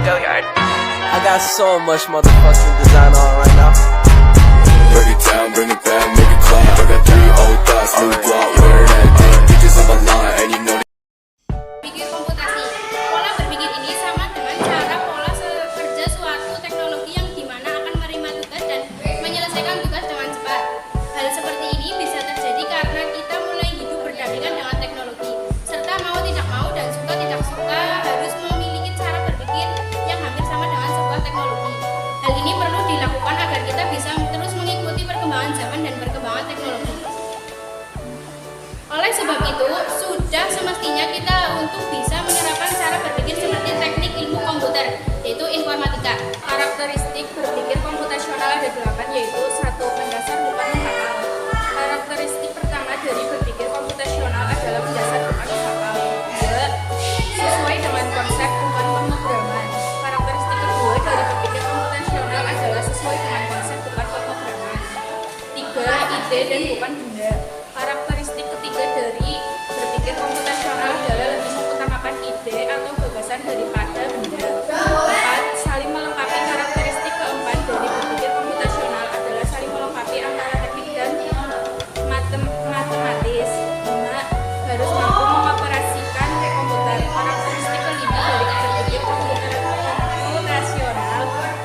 I got so much motherfucking design on right now. Break it down, bring it back, make it clap. I got 3 old thoughts, new block, where that thing. Bitches on my line, and you know. Berpikir komputasi. Pola berpikir ini sama dengan cara pola kerja suatu teknologi yang dimana akan menerima tugas dan menyelesaikan tugas dengan cepat. Hal seperti ini bisa terjadi karena kita mulai hidup berdampingan dengan teknologi, serta mau tidak mau dan suka tidak suka harus memiliki cara berpikir yang hampir sama dengan sebuah teknologi. Hal ini perlu dilakukan agar kita bisa terus mengikuti perkembangan zaman dan perkembangan teknologi. Oleh sebab itu, sudah semestinya kita untuk bisa menerapkan cara berpikir seperti teknik ilmu komputer, yaitu informatika. Karakteristik berpikir komputasional ada 8, yaitu 1. Mendasar bukan menghafal. Karakteristik pertama dari berpikir komputasional adalah mendasar bukan menghafal. 2. Sesuai dengan konsep bukan pemrograman. Karakteristik kedua dari berpikir komputasional adalah sesuai dengan konsep bukan pemrograman. 3. Ide dan bukan benda. Karakteristik ketiga dari berpikir komputasional adalah lebih mengutamakan ide atau gagasan daripada benda. 4. Saling melengkapi. Karakteristik keempat dari berpikir komputasional adalah saling melengkapi antara teknik dan matematis. 5. Harus mampu mengoperasikan komputer. Karakteristik kelima dari berpikir komputasional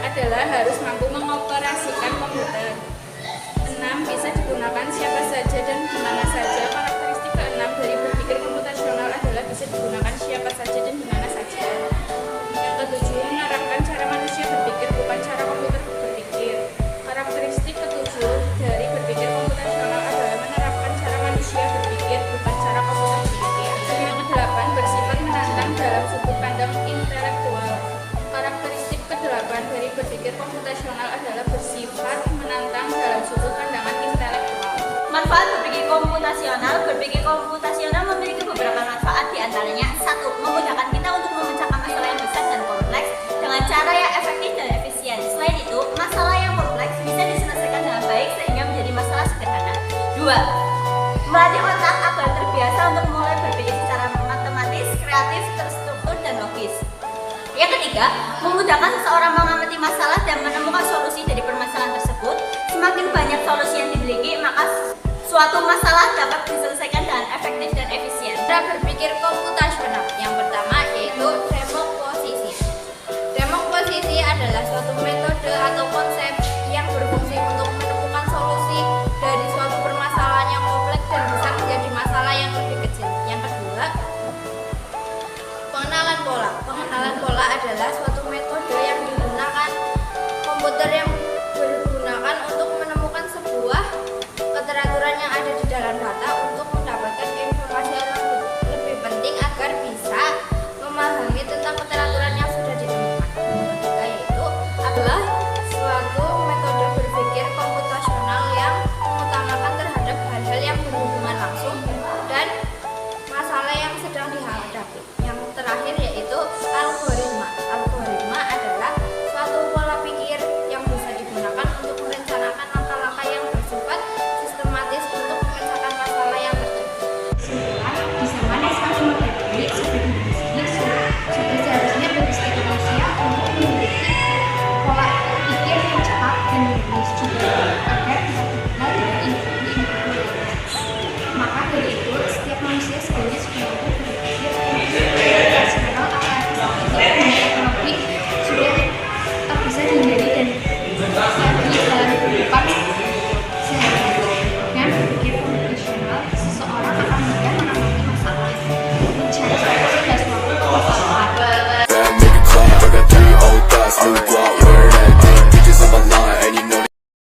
adalah harus mampu mengoperasikan komputer. 6. Bisa digunakan siapa saja dan di mana saja. Karakteristik ke-6 dari berpikir komputasional adalah bisa digunakan siapa saja dan di mana saja. Yang ke-7, menerapkan cara manusia berpikir bukan cara komputer berpikir. Karakteristik ke-7 dari berpikir komputasional adalah menerapkan cara manusia berpikir bukan cara komputer berpikir. Yang ke-8, bersifat menantang dalam sudut pandang intelektual. Karakteristik ke-8 dari berpikir komputasional adalah bersifat menantang dalam sudut pandangan intelektual. Manfaat berpikir komputasional. Berpikir komputasional memiliki beberapa manfaat, diantaranya 1. Memudahkan kita untuk memecahkan masalah yang besar dan kompleks dengan cara yang efektif dan efisien. Selain itu, masalah yang kompleks bisa diselesaikan dengan baik sehingga menjadi masalah sederhana. 2. Melatih otak agar terbiasa untuk mulai berpikir secara matematis, kreatif, terstruktur, dan logis. Yang ketiga, memudahkan seseorang mengamati masalah dan menemukan solusi dari permasalahan tersebut. Semakin banyak solusi yang dimiliki, maka suatu masalah dapat diselesaikan dengan efektif dan efisien. Cara berpikir komputasional yang pertama yaitu demoposisi. Demoposisi adalah suatu metode atau konsep yang berfungsi untuk menemukan solusi dari suatu permasalahan yang kompleks dan bisa menjadi masalah yang lebih kecil. Yang kedua, pengenalan pola. Pengenalan pola adalah suatu metode yang digunakan komputer yang